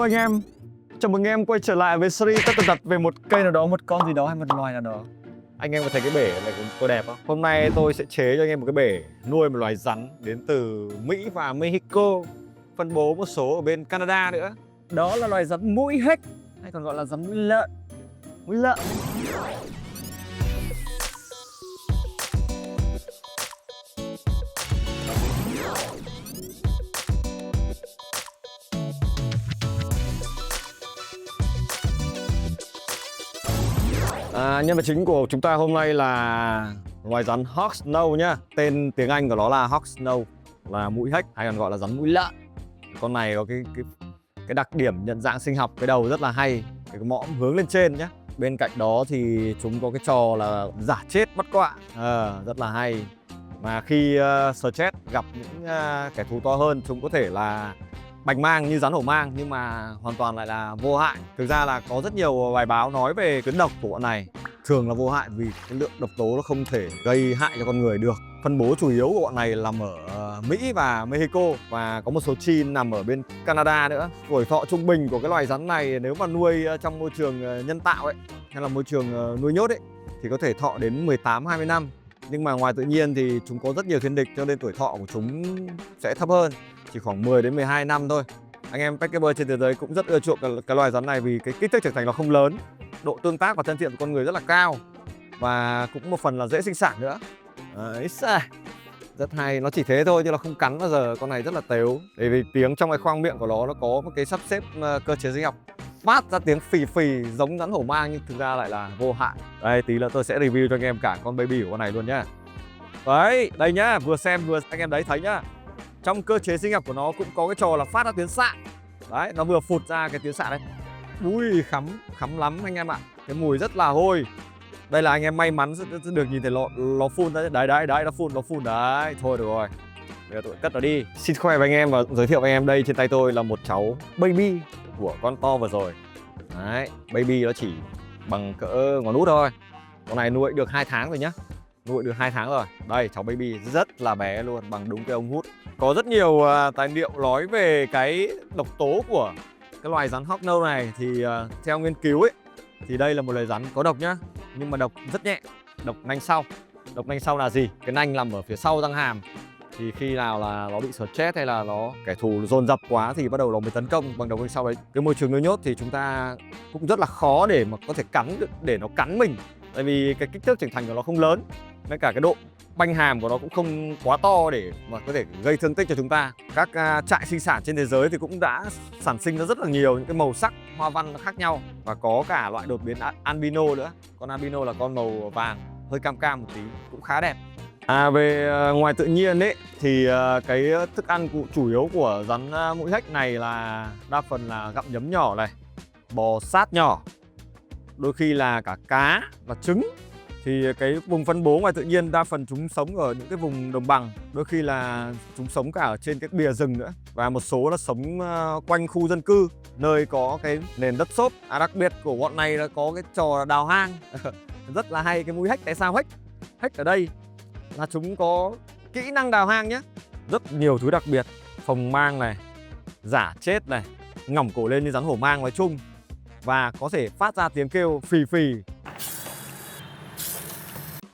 anh em, chào mừng em quay trở lại với series tất tần tật về một cây nào đó, một con gì đó hay một loài nào đó. Anh em có thấy cái bể này của tôi đẹp không? Hôm nay tôi sẽ chế cho anh em một cái bể nuôi một loài rắn đến từ Mỹ và Mexico, phân bố một số ở bên Canada nữa. Đó là loài rắn mũi hếch, hay còn gọi là rắn mũi lợn. Mũi lợn. Nhân vật chính của chúng ta hôm nay là loài rắn Hawk Snow nhá. Tên tiếng Anh của nó là Hawk Snow, là mũi hếch hay còn gọi là rắn mũi lợn. Con này có cái đặc điểm nhận dạng sinh học, cái đầu rất là hay, cái mõm hướng lên trên nhá. Bên cạnh đó thì chúng có cái trò là giả chết bắt quạ, rất là hay. Mà khi stress gặp những kẻ thù to hơn, chúng có thể là bành mang như rắn hổ mang nhưng mà hoàn toàn lại là vô hại. Thực ra là có rất nhiều bài báo nói về cái độc của bọn này, thường là vô hại vì cái lượng độc tố nó không thể gây hại cho con người được. Phân bố chủ yếu của bọn này nằm ở Mỹ và Mexico, và có một số chi nằm ở bên Canada nữa. Tuổi thọ trung bình của cái loài rắn này nếu mà nuôi trong môi trường nhân tạo ấy, hay là môi trường nuôi nhốt ấy, thì có thể thọ đến 18-20 năm. Nhưng mà ngoài tự nhiên thì chúng có rất nhiều thiên địch, cho nên tuổi thọ của chúng sẽ thấp hơn, chỉ khoảng 10 đến 12 năm thôi. Anh em pet-keeper trên thế giới cũng rất ưa chuộng cái loài rắn này vì cái kích thước trưởng thành nó không lớn, độ tương tác và thân thiện của con người rất là cao, và cũng một phần là dễ sinh sản nữa. Đấy, rất hay. Nó chỉ thế thôi chứ nó không cắn bao giờ. Con này rất là tếu, bởi vì tiếng trong cái khoang miệng của nó có một cái sắp xếp cơ chế sinh học phát ra tiếng phì phì giống rắn hổ mang nhưng thực ra lại là vô hại. Đây, tí nữa tôi sẽ review cho anh em cả con baby của con này luôn nhá. Đấy, đây nhá, vừa xem vừa anh em đấy thấy nhá. Trong cơ chế sinh học của nó cũng có cái trò là phát ra tiếng xạ. Đấy, nó vừa phụt ra cái tiếng xạ đấy. Ui, khắm lắm anh em ạ. Cái mùi rất là hôi. Đây là anh em may mắn sẽ được nhìn thấy nó phun ra. Đấy, nó phun đấy. Thôi được rồi, bây giờ tôi cất nó đi. Xin khoe với anh em và giới thiệu với anh em, đây trên tay tôi là một cháu baby của con to vừa rồi. Đấy, baby nó chỉ bằng cỡ ngón út thôi. Con này nuôi được 2 tháng rồi nhá. Nuôi được 2 tháng rồi. Đây, cháu baby rất là bé luôn, bằng đúng cái ống hút. Có rất nhiều tài liệu nói về cái độc tố của cái loài rắn Hawk Snow này. Thì theo nghiên cứu ấy, thì đây là một loài rắn có độc nhá, nhưng mà độc rất nhẹ, độc nanh sau. Độc nanh sau là gì? Cái nanh nằm ở phía sau răng hàm. Thì khi nào là nó bị stress hay là kẻ thù dồn dập quá thì bắt đầu nó mới tấn công bằng độc nanh sau đấy. Cái môi trường nuôi nhốt thì chúng ta cũng rất là khó để mà có thể cắn được, để nó cắn mình. Tại vì cái kích thước trưởng thành của nó không lớn, nên cả cái độ banh hàm của nó cũng không quá to để mà có thể gây thương tích cho chúng ta. Các trại sinh sản trên thế giới thì cũng đã sản sinh ra rất là nhiều những cái màu sắc hoa văn khác nhau, và có cả loại đột biến albino nữa. Con albino là con màu vàng hơi cam cam một tí, cũng khá đẹp. Về ngoài tự nhiên ấy thì cái thức ăn chủ yếu của rắn mũi hếch này là đa phần là gặm nhấm nhỏ này, bò sát nhỏ, đôi khi là cả cá và trứng. Thì cái vùng phân bố ngoài tự nhiên đa phần chúng sống ở những cái vùng đồng bằng, đôi khi là chúng sống cả ở trên cái bìa rừng nữa, và một số là sống quanh khu dân cư, nơi có cái nền đất xốp. Đặc biệt của bọn này là có cái trò đào hang rất là hay. Cái mũi hếch, tại sao hếch ở đây là chúng có kỹ năng đào hang nhé. Rất nhiều thứ đặc biệt, phồng mang này, giả chết này, ngỏng cổ lên như rắn hổ mang nói chung, và có thể phát ra tiếng kêu phì phì.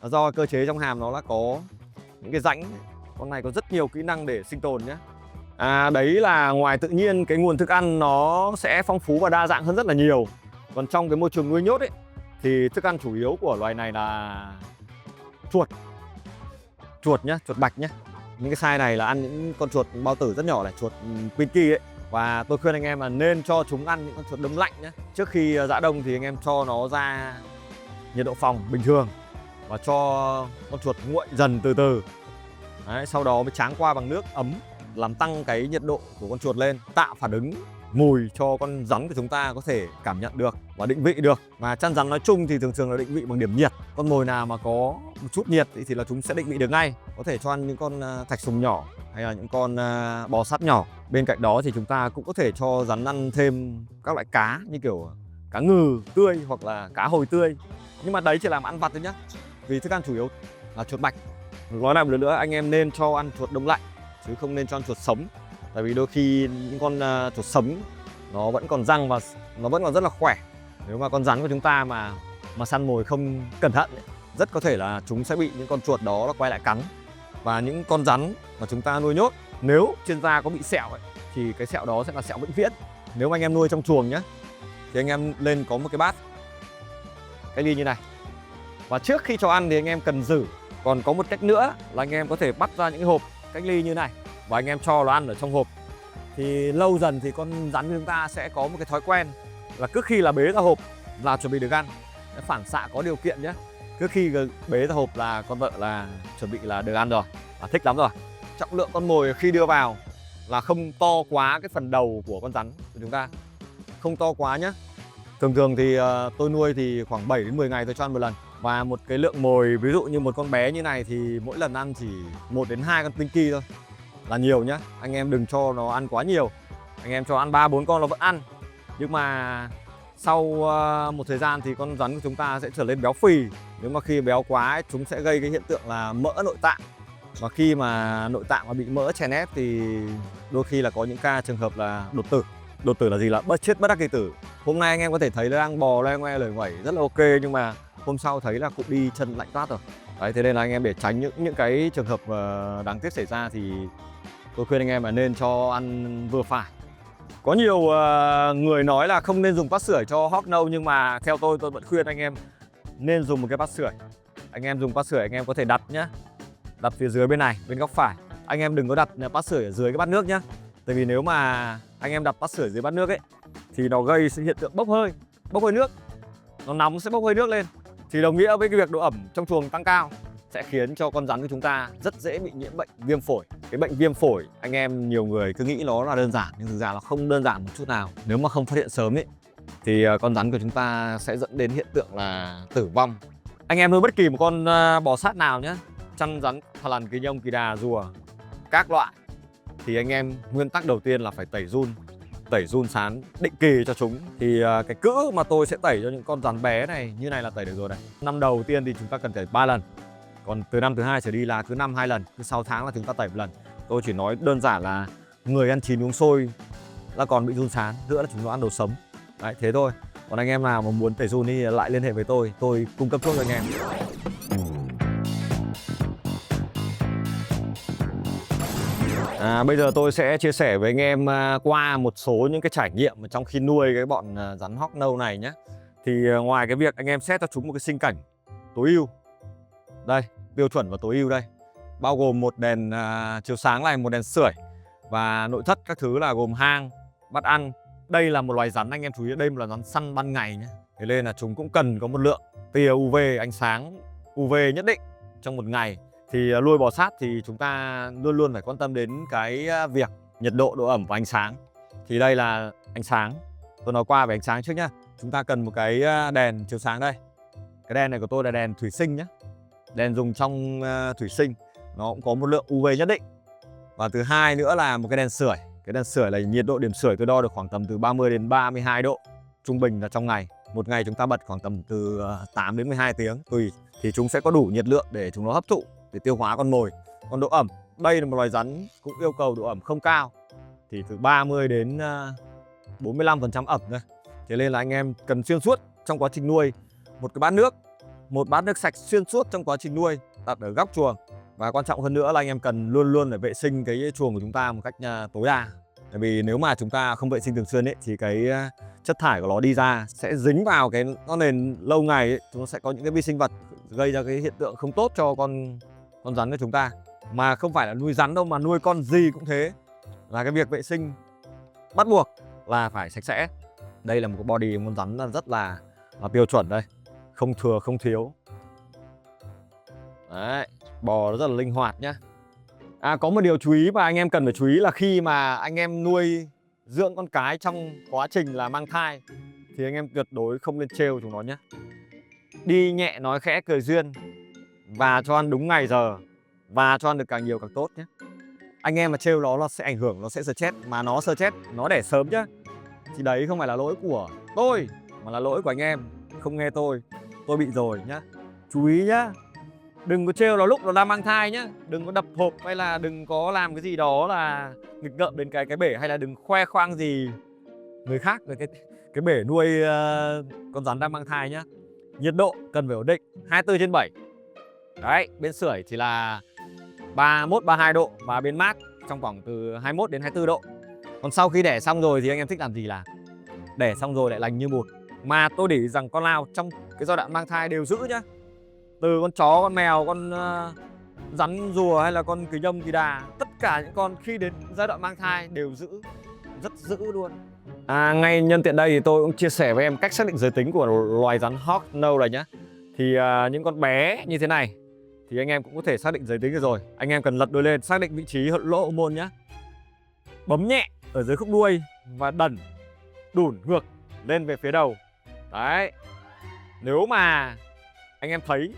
Do cơ chế trong hàm nó là có những cái rãnh. Con này có rất nhiều kỹ năng để sinh tồn nhé. Đấy là ngoài tự nhiên cái nguồn thức ăn nó sẽ phong phú và đa dạng hơn rất là nhiều. Còn trong cái môi trường nuôi nhốt ấy thì thức ăn chủ yếu của loài này là chuột nhá, chuột bạch nhá. Những cái size này là ăn những con chuột bao tử rất nhỏ này, chuột Quinky ấy. Và tôi khuyên anh em là nên cho chúng ăn những con chuột đông lạnh nhé. Trước khi giã đông thì anh em cho nó ra nhiệt độ phòng bình thường và cho con chuột nguội dần từ từ. Đấy, sau đó mới tráng qua bằng nước ấm, làm tăng cái nhiệt độ của con chuột lên, tạo phản ứng mùi cho con rắn của chúng ta có thể cảm nhận được và định vị được. Và chăn rắn nói chung thì thường là định vị bằng điểm nhiệt. Con mồi nào mà có một chút nhiệt thì là chúng sẽ định vị được ngay. Có thể cho ăn những con thạch sùng nhỏ hay là những con bò sát nhỏ. Bên cạnh đó thì chúng ta cũng có thể cho rắn ăn thêm các loại cá như kiểu cá ngừ tươi hoặc là cá hồi tươi. Nhưng mà đấy chỉ làm ăn vặt thôi nhá, vì thức ăn chủ yếu là chuột bạch. Nói lại một lần nữa, anh em nên cho ăn chuột đông lạnh chứ không nên cho ăn chuột sống. Tại vì đôi khi những con chuột sống nó vẫn còn răng và nó vẫn còn rất là khỏe. Nếu mà con rắn của chúng ta mà săn mồi không cẩn thận ấy, rất có thể là chúng sẽ bị những con chuột đó nó quay lại cắn. Và những con rắn mà chúng ta nuôi nhốt, nếu trên da có bị sẹo ấy, thì cái sẹo đó sẽ là sẹo vĩnh viễn. Nếu mà anh em nuôi trong chuồng nhé, thì anh em lên có một cái bát, cái ly như này, và trước khi cho ăn thì anh em cần giữ. Còn có một cách nữa là anh em có thể bắt ra những cái hộp cách ly như này và anh em cho nó ăn ở trong hộp. Thì lâu dần thì con rắn của chúng ta sẽ có một cái thói quen là cứ khi là bế ra hộp là chuẩn bị được ăn. Cái phản xạ có điều kiện nhé. Cứ khi bế ra hộp là con vợ là chuẩn bị là được ăn rồi, và thích lắm rồi. Trọng lượng con mồi khi đưa vào là không to quá cái phần đầu của con rắn của chúng ta, không to quá nhé. Thường thì tôi nuôi thì khoảng 7 đến 10 ngày tôi cho ăn một lần. Và một cái lượng mồi ví dụ như một con bé như này thì mỗi lần ăn chỉ 1 đến 2 con tinh ki thôi là nhiều nhá. Anh em đừng cho nó ăn quá nhiều. Anh em cho ăn 3-4 con nó vẫn ăn. Nhưng mà sau một thời gian thì con rắn của chúng ta sẽ trở lên béo phì. Nếu mà khi béo quá ấy, chúng sẽ gây cái hiện tượng là mỡ nội tạng. Và khi mà nội tạng mà bị mỡ chèn ép thì đôi khi là có những ca trường hợp là đột tử. Đột tử là gì? Là chết bất đắc kỳ tử. Hôm nay anh em có thể thấy đang bò loe ngoe lởi ngoẩy rất là ok, nhưng mà hôm sau thấy là cụm đi chân lạnh toát rồi. Đấy, thế nên là anh em để tránh những cái trường hợp đáng tiếc xảy ra thì tôi khuyên anh em là nên cho ăn vừa phải. Có nhiều người nói là không nên dùng bát sưởi cho hawk nâu, nhưng mà theo tôi vẫn khuyên anh em nên dùng một cái bát sưởi. Anh em dùng bát sưởi anh em có thể đặt nhá, đặt phía dưới bên này, bên góc phải. Anh em đừng có đặt bát sưởi ở dưới cái bát nước nhá. Tại vì nếu mà anh em đặt bát sưởi dưới bát nước ấy thì nó gây hiện tượng bốc hơi nước. Nó nóng sẽ bốc hơi nước lên, thì đồng nghĩa với cái việc độ ẩm trong chuồng tăng cao sẽ khiến cho con rắn của chúng ta rất dễ bị nhiễm bệnh viêm phổi. Cái bệnh viêm phổi anh em nhiều người cứ nghĩ nó là đơn giản, nhưng thực ra nó không đơn giản một chút nào. Nếu mà không phát hiện sớm ấy thì con rắn của chúng ta sẽ dẫn đến hiện tượng là tử vong. Anh em nuôi bất kỳ một con bò sát nào nhé, chăn rắn, thằn lằn, kỳ nhông, kỳ đà, rùa, các loại, thì anh em nguyên tắc đầu tiên là phải tẩy giun sán định kỳ cho chúng. Thì cái cữ mà tôi sẽ tẩy cho những con rắn bé này như này là tẩy được rồi này. Năm đầu tiên thì chúng ta cần tẩy 3 lần. Còn từ năm thứ 2 trở đi là cứ năm 2 lần, cứ 6 tháng là chúng ta tẩy một lần. Tôi chỉ nói đơn giản là người ăn chín uống sôi là còn bị giun sán, nữa là chúng nó ăn đồ sống. Đấy, thế thôi. Còn anh em nào mà muốn tẩy giun thì lại liên hệ với tôi cung cấp thuốc cho anh em. Bây giờ tôi sẽ chia sẻ với anh em qua một số những cái trải nghiệm trong khi nuôi cái bọn rắn hawk nâu này nhé. Thì ngoài cái việc anh em set cho chúng một cái sinh cảnh tối ưu, đây, tiêu chuẩn và tối ưu đây, bao gồm một đèn chiếu sáng này, một đèn sưởi, và nội thất các thứ là gồm hang, bát ăn. Đây là một loài rắn, anh em chú ý, đây là rắn săn ban ngày nhé. Thế nên là chúng cũng cần có một lượng tia UV, ánh sáng UV nhất định trong một ngày. Thì nuôi bò sát thì chúng ta luôn luôn phải quan tâm đến cái việc nhiệt độ, độ ẩm và ánh sáng. Thì đây là ánh sáng. Tôi nói qua về ánh sáng trước nhá. Chúng ta cần một cái đèn chiếu sáng đây. Cái đèn này của tôi là đèn thủy sinh nhé. Đèn dùng trong thủy sinh, nó cũng có một lượng UV nhất định. Và thứ hai nữa là một cái đèn sưởi. Cái đèn sưởi là nhiệt độ điểm sưởi tôi đo được khoảng tầm từ 30 đến 32 độ. Trung bình là trong ngày. Một ngày chúng ta bật khoảng tầm từ 8 đến 12 tiếng tùy. Thì chúng sẽ có đủ nhiệt lượng để chúng nó hấp thụ, để tiêu hóa con mồi. Còn độ ẩm, đây là một loài rắn cũng yêu cầu độ ẩm không cao, thì từ 30 đến 45% ẩm thôi. Thế nên là anh em cần xuyên suốt trong quá trình nuôi một bát nước sạch xuyên suốt trong quá trình nuôi, đặt ở góc chuồng. Và quan trọng hơn nữa là anh em cần luôn luôn phải vệ sinh cái chuồng của chúng ta một cách tối đa. Tại vì nếu mà chúng ta không vệ sinh thường xuyên ấy, thì cái chất thải của nó đi ra sẽ dính vào cái nền lâu ngày ấy, chúng nó sẽ có những cái vi sinh vật gây ra cái hiện tượng không tốt cho con rắn của chúng ta. Mà không phải là nuôi rắn đâu, mà nuôi con gì cũng thế, là cái việc vệ sinh bắt buộc là phải sạch sẽ. Đây là một cái body con rắn rất là tiêu chuẩn đây, không thừa không thiếu. Đấy, bò nó rất là linh hoạt nhá. Có một điều chú ý mà anh em cần phải chú ý là khi mà anh em nuôi dưỡng con cái trong quá trình là mang thai thì anh em tuyệt đối không nên trêu chúng nó nhé. Đi nhẹ nói khẽ cười duyên, và cho ăn đúng ngày giờ, và cho ăn được càng nhiều càng tốt nhé. Anh em mà trêu nó sẽ ảnh hưởng, nó sẽ stress, mà nó stress, nó đẻ sớm nhá. Thì đấy không phải là lỗi của tôi, mà là lỗi của anh em không nghe tôi bị rồi nhá. Chú ý nhá, đừng có trêu nó lúc nó đang mang thai nhá. Đừng có đập hộp hay là đừng có làm cái gì đó là nghịch ngợm đến cái bể, hay là đừng khoe khoang gì người khác về cái bể nuôi con rắn đang mang thai nhá. Nhiệt độ cần phải ổn định 24/7. Đấy, bên sưởi thì là 31, 32 độ và bên mát trong khoảng từ 21 đến 24 độ. Còn sau khi đẻ xong rồi thì anh em thích làm gì là đẻ xong rồi lại lành như một. Mà tôi để ý rằng con nào trong cái giai đoạn mang thai đều giữ nhá. Từ con chó, con mèo, con rắn rùa hay là con kỳ nhông, kỳ đà, tất cả những con khi đến giai đoạn mang thai đều giữ, rất giữ luôn. Ngay nhân tiện đây thì tôi cũng chia sẻ với em cách xác định giới tính của loài rắn Hawk Nose này nhá. Thì những con bé như thế này thì anh em cũng có thể xác định giới tính được rồi. Anh em cần lật đuôi lên xác định vị trí lỗ hậu môn nhá. Bấm nhẹ ở dưới khúc đuôi và đẩn đủn ngược lên về phía đầu. Đấy. Nếu mà anh em thấy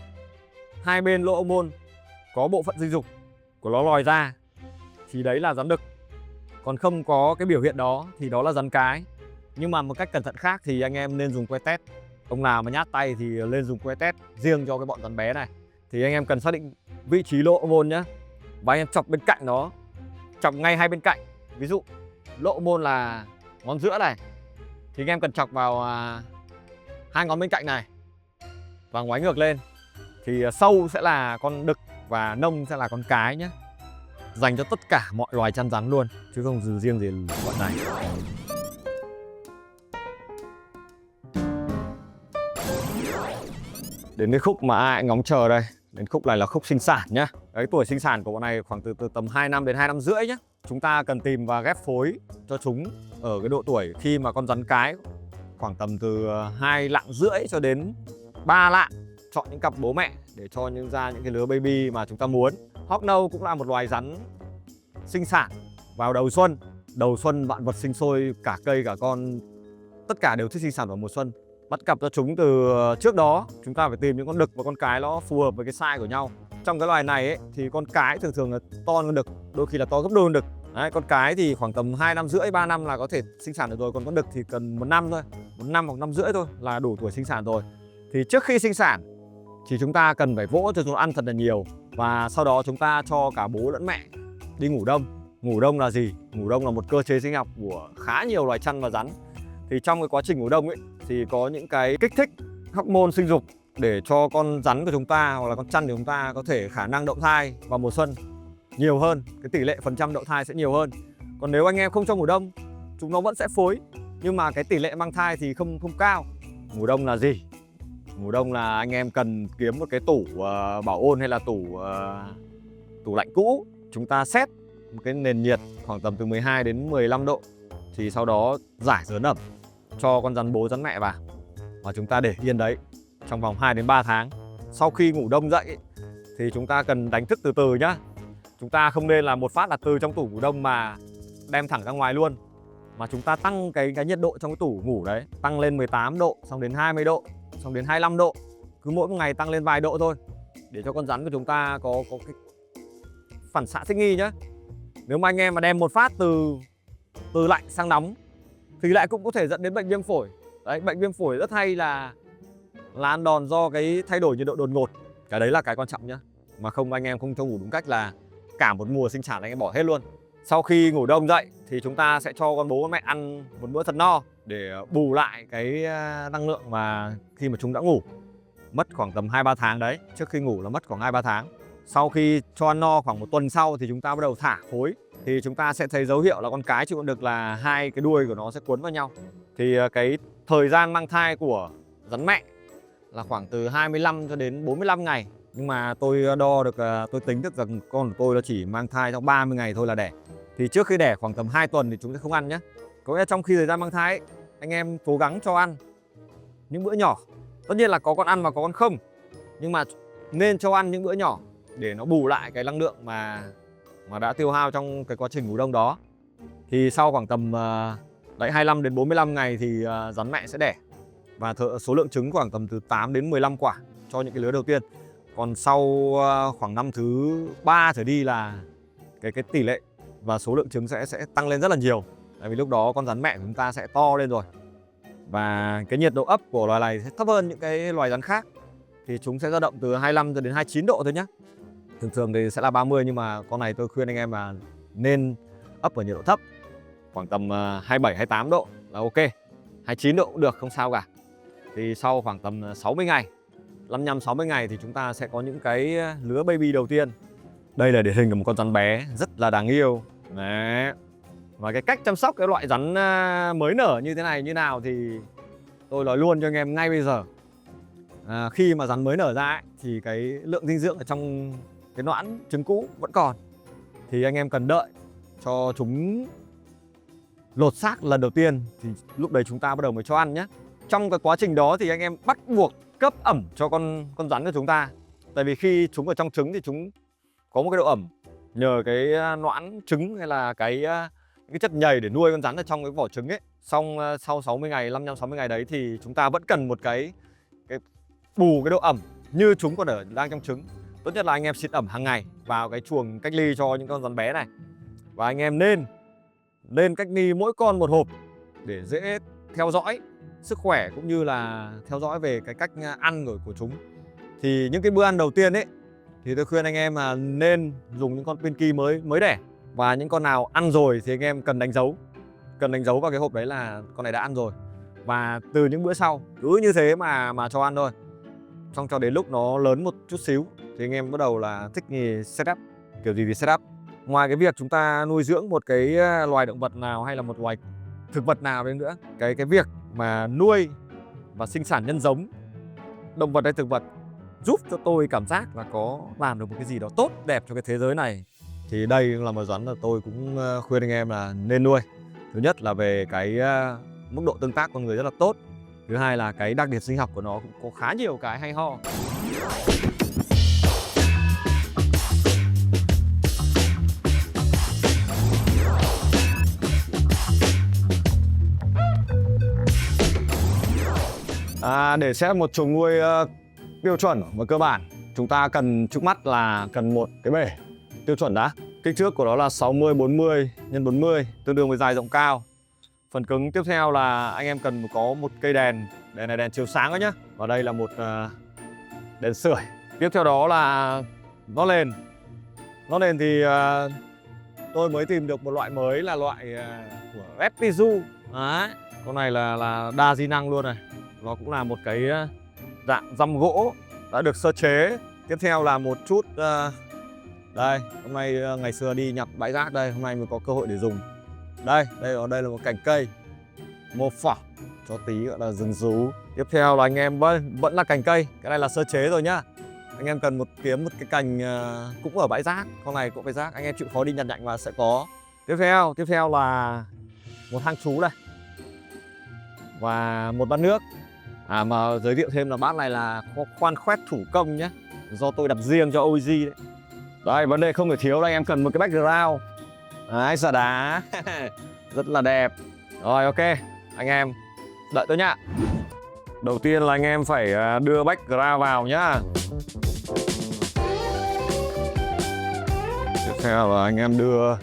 hai bên lỗ hậu môn có bộ phận sinh dục của nó lòi ra thì đấy là rắn đực. Còn không có cái biểu hiện đó thì đó là rắn cái. Nhưng mà một cách cẩn thận khác thì anh em nên dùng que test. Ông nào mà nhát tay thì lên dùng que test riêng cho cái bọn rắn bé này. Thì anh em cần xác định vị trí lỗ môn nhá. Và anh em chọc bên cạnh nó, chọc ngay hai bên cạnh. Ví dụ lỗ môn là ngón giữa này thì anh em cần chọc vào hai ngón bên cạnh này và ngoáy ngược lên. Thì sâu sẽ là con đực và nông sẽ là con cái nhé. Dành cho tất cả mọi loài chăn rắn luôn, chứ không riêng gì bọn này. Đến cái khúc mà ai ngóng chờ đây. Đến khúc này là khúc sinh sản nhá. Đấy, tuổi sinh sản của bọn này khoảng từ tầm 2 năm đến 2 năm rưỡi nhá. Chúng ta cần tìm và ghép phối cho chúng ở cái độ tuổi khi mà con rắn cái khoảng tầm từ 2 lạng rưỡi cho đến 3 lạng. Chọn những cặp bố mẹ để cho ra những cái lứa baby mà chúng ta muốn. Hawk Nose cũng là một loài rắn sinh sản vào đầu xuân. Đầu xuân vạn vật sinh sôi, cả cây cả con, tất cả đều thích sinh sản vào mùa xuân. Bắt cặp cho chúng từ trước đó. Chúng ta phải tìm những con đực và con cái nó phù hợp với cái size của nhau. Trong cái loài này ấy, thì con cái thường là to hơn con đực, đôi khi là to gấp đôi con đực. Đấy, con cái thì khoảng tầm 2 năm rưỡi, 3 năm là có thể sinh sản được rồi. Còn con đực thì cần 1 năm thôi, 1 năm hoặc 1 năm rưỡi thôi là đủ tuổi sinh sản rồi. Thì trước khi sinh sản thì chúng ta cần phải vỗ cho chúng ăn thật là nhiều. Và sau đó chúng ta cho cả bố lẫn mẹ đi ngủ đông. Ngủ đông là gì? Ngủ đông là một cơ chế sinh học của khá nhiều loài chăn và rắn. Thì trong cái quá trình ngủ đông ấy thì có những cái kích thích hormone sinh dục để cho con rắn của chúng ta hoặc là con chăn của chúng ta có thể khả năng đậu thai vào mùa xuân nhiều hơn. Cái tỷ lệ phần trăm đậu thai sẽ nhiều hơn. Còn nếu anh em không cho ngủ đông, chúng nó vẫn sẽ phối, nhưng mà cái tỷ lệ mang thai thì không cao. Ngủ đông là gì? Ngủ đông là anh em cần kiếm một cái tủ bảo ôn hay là tủ lạnh cũ. Chúng ta set một cái nền nhiệt khoảng tầm từ 12 đến 15 độ. Thì sau đó giải dớn ẩm cho con rắn bố rắn mẹ vào. Và chúng ta để yên đấy trong vòng 2 đến 3 tháng. Sau khi ngủ đông dậy thì chúng ta cần đánh thức từ từ nhá. Chúng ta không nên là một phát là từ trong tủ ngủ đông mà đem thẳng ra ngoài luôn. Mà chúng ta tăng cái nhiệt độ trong cái tủ ngủ đấy, tăng lên 18 độ, xong đến 20 độ, xong đến 25 độ. Cứ mỗi một ngày tăng lên vài độ thôi để cho con rắn của chúng ta có cái phản xạ thích nghi nhá. Nếu mà anh em mà đem một phát từ lạnh sang nóng thì lại cũng có thể dẫn đến bệnh viêm phổi. Đấy, bệnh viêm phổi rất hay là ăn đòn do cái thay đổi nhiệt độ đột ngột. Cái đấy là cái quan trọng nhá. Mà không anh em không cho ngủ đúng cách là cả một mùa sinh sản anh em bỏ hết luôn. Sau khi ngủ đông dậy thì chúng ta sẽ cho con bố con mẹ ăn một bữa thật no để bù lại cái năng lượng mà khi mà chúng đã ngủ. Mất khoảng tầm 2-3 tháng đấy. Trước khi ngủ là mất khoảng 2-3 tháng. Sau khi cho ăn no khoảng 1 tuần sau thì chúng ta bắt đầu thả phối. Thì chúng ta sẽ thấy dấu hiệu là con cái chịu con đực là hai cái đuôi của nó sẽ cuốn vào nhau. Thì cái thời gian mang thai của rắn mẹ là khoảng từ 25 cho đến 45 ngày. Nhưng mà tôi đo được, tôi tính được rằng con của tôi nó chỉ mang thai trong 30 ngày thôi là đẻ. Thì trước khi đẻ khoảng tầm 2 tuần thì chúng sẽ không ăn nhé. Có nghĩa trong khi thời gian mang thai ấy, anh em cố gắng cho ăn những bữa nhỏ. Tất nhiên là có con ăn và có con không. Nhưng mà nên cho ăn những bữa nhỏ để nó bù lại cái năng lượng mà đã tiêu hao trong cái quá trình ngủ đông đó. Thì sau khoảng tầm 25 đến 45 ngày thì rắn mẹ sẽ đẻ. Và số lượng trứng khoảng tầm từ 8 đến 15 quả cho những cái lứa đầu tiên. Còn sau khoảng năm thứ 3 trở đi là cái tỷ lệ và số lượng trứng sẽ tăng lên rất là nhiều. Tại vì lúc đó con rắn mẹ của chúng ta sẽ to lên rồi. Và cái nhiệt độ ấp của loài này sẽ thấp hơn những cái loài rắn khác. Thì chúng sẽ dao động từ 25 cho đến 29 độ thôi nhé. Thường thì sẽ là 30, nhưng mà con này tôi khuyên anh em là nên ấp ở nhiệt độ thấp, khoảng tầm 27-28 độ là ok. 29 độ cũng được, không sao cả. Thì sau khoảng tầm 60 ngày, 55-60 ngày thì chúng ta sẽ có những cái lứa baby đầu tiên. Đây là điển hình của một con rắn bé rất là đáng yêu. Đấy. Và cái cách chăm sóc cái loại rắn mới nở như thế này như nào thì tôi nói luôn cho anh em ngay bây giờ. Khi mà rắn mới nở ra ấy, thì cái lượng dinh dưỡng ở trong cái noãn trứng cũ vẫn còn. Thì anh em cần đợi cho chúng lột xác lần đầu tiên thì lúc đấy chúng ta bắt đầu mới cho ăn nhé. Trong cái quá trình đó thì anh em bắt buộc cấp ẩm cho con rắn của chúng ta. Tại vì khi chúng ở trong trứng thì chúng có một cái độ ẩm nhờ cái noãn trứng hay là cái chất nhầy để nuôi con rắn ở trong cái vỏ trứng ấy. Xong sau 60 ngày, 55-60 ngày đấy thì chúng ta vẫn cần một cái bù cái độ ẩm như chúng còn đang trong trứng. Tốt nhất là anh em xịt ẩm hàng ngày vào cái chuồng cách ly cho những con rắn bé này. Và anh em nên cách ly mỗi con một hộp để dễ theo dõi sức khỏe cũng như là theo dõi về cái cách ăn của chúng. Thì những cái bữa ăn đầu tiên ấy thì tôi khuyên anh em là nên dùng những con Pinky mới đẻ. Và những con nào ăn rồi thì anh em cần đánh dấu vào cái hộp đấy là con này đã ăn rồi. Và từ những bữa sau cứ như thế mà cho ăn thôi. Xong cho đến lúc nó lớn một chút xíu thì anh em bắt đầu là thích nghi setup, kiểu gì thì setup. Ngoài cái việc chúng ta nuôi dưỡng một cái loài động vật nào hay là một loài thực vật nào đến nữa, cái việc mà nuôi và sinh sản nhân giống động vật hay thực vật giúp cho tôi cảm giác là có làm được một cái gì đó tốt đẹp cho cái thế giới này. Thì đây là một rắn là tôi cũng khuyên anh em là nên nuôi. Thứ nhất là về cái mức độ tương tác con người rất là tốt. Thứ hai là cái đặc điểm sinh học của nó cũng có khá nhiều cái hay ho. Để xét một chuồng nuôi tiêu chuẩn và cơ bản, chúng ta cần trước mắt là cần một cái bể tiêu chuẩn đã. Kích thước của nó là 60-40 x 40, tương đương với dài rộng cao. Phần cứng tiếp theo là anh em cần có một cây đèn. Đèn này đèn chiếu sáng đó nhá. Và đây là một đèn sưởi. Tiếp theo đó là nót nền. Nót nền thì tôi mới tìm được một loại mới là loại của Repizu. Đấy. Con này là đa di năng luôn này. Nó cũng là một cái dạng răm gỗ đã được sơ chế. Tiếp theo là một chút đây, hôm nay ngày xưa đi nhặt bãi rác đây, hôm nay mới có cơ hội để dùng. Đây là một cành cây mô phỏng cho tí gọi là rừng rú. Tiếp theo là anh em vẫn là cành cây, cái này là sơ chế rồi nhá. Anh em cần kiếm một cái cành cũng ở bãi rác, con này cũng bãi rác, anh em chịu khó đi nhặt nhạnh và sẽ có. Tiếp theo là một hang chú này và một bát nước. Mà giới thiệu thêm là bát này là khoan khoét thủ công nhé, do tôi đặt riêng cho OG đấy. Đây, vấn đề không thể thiếu là anh em cần một cái background. Đấy, xà đá rất là đẹp. Rồi, ok, anh em đợi tôi nhá. Đầu tiên là anh em phải đưa background vào nhá. Tiếp theo là anh em đưa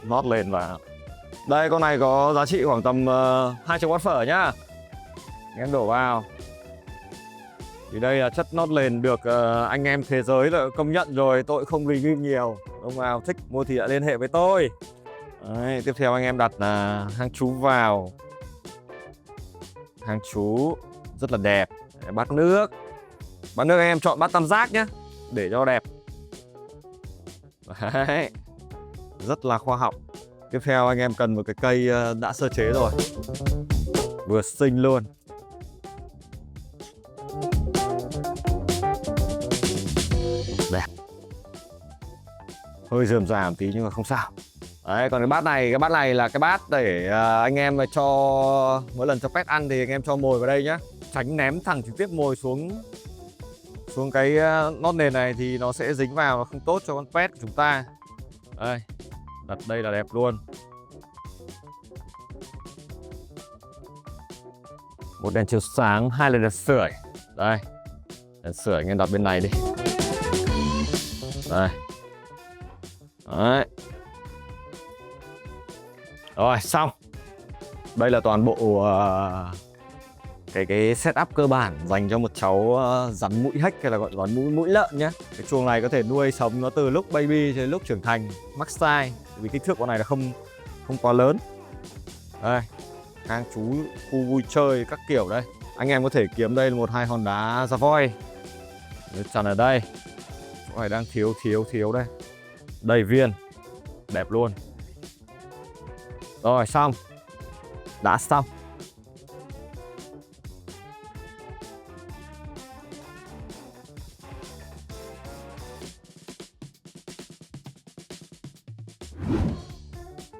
nót lên vào. Đây, con này có giá trị khoảng tầm 200W phở nhá. Anh em đổ vào. Thì đây là chất nót nền được anh em thế giới là công nhận rồi, tôi không review nhiều. Ông nào thích mua thì đã liên hệ với tôi. Đấy, tiếp theo anh em đặt hang chú vào. Hang chú rất là đẹp. Bát nước. Bát nước anh em chọn bát tam giác nhé, để cho đẹp. Đấy, rất là khoa học. Tiếp theo anh em cần một cái cây đã sơ chế rồi, vừa xinh luôn. Đẹp. Hơi rườm rà một tí nhưng mà không sao. Đấy, còn cái bát này là cái bát để anh em cho mỗi lần cho pet ăn thì anh em cho mồi vào đây nhá. Tránh ném thẳng trực tiếp mồi xuống cái nót nền này thì nó sẽ dính vào, nó không tốt cho con pet của chúng ta. Đây, đặt đây là đẹp luôn. Một đèn chiếu sáng, hai là đèn sưởi. Đây, đèn sưởi anh em đặt bên này đi. Đây. Đấy. Rồi, xong. Đây là toàn bộ cái setup cơ bản dành cho một cháu rắn mũi hếch hay là gọi là mũi lợn nhé. Cái chuồng này có thể nuôi sống nó từ lúc baby đến lúc trưởng thành, max size, vì kích thước con này là không quá lớn. Đây, hang trú, khu vui chơi các kiểu đây. Anh em có thể kiếm đây là 1-2 hòn đá ra voi. Chắn ở đây. Chỗ này đang thiếu đây. Đầy viên. Đẹp luôn. Rồi xong. Đã xong.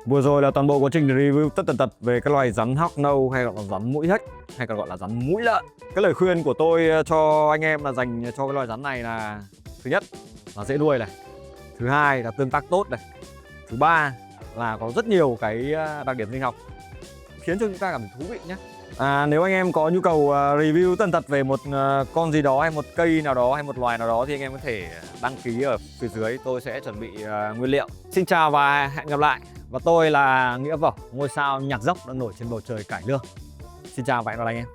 Vừa rồi là toàn bộ quá trình review tất tần tật về cái loài rắn hawk nose hay gọi là rắn mũi hếch hay còn gọi là rắn mũi lợn. Cái lời khuyên của tôi cho anh em là dành cho cái loài rắn này là thứ nhất là dễ nuôi này, thứ hai là tương tác tốt này, thứ ba là có rất nhiều cái đặc điểm sinh học khiến cho chúng ta cảm thấy thú vị nhé. Nếu anh em có nhu cầu review tần tật về một con gì đó hay một cây nào đó hay một loài nào đó thì anh em có thể đăng ký ở phía dưới, tôi sẽ chuẩn bị nguyên liệu. Xin chào và hẹn gặp lại. Và tôi là Nghĩa Vẩu, ngôi sao nhạc dốc đang nổi trên bầu trời cải lương. Xin chào và hẹn gặp lại anh em.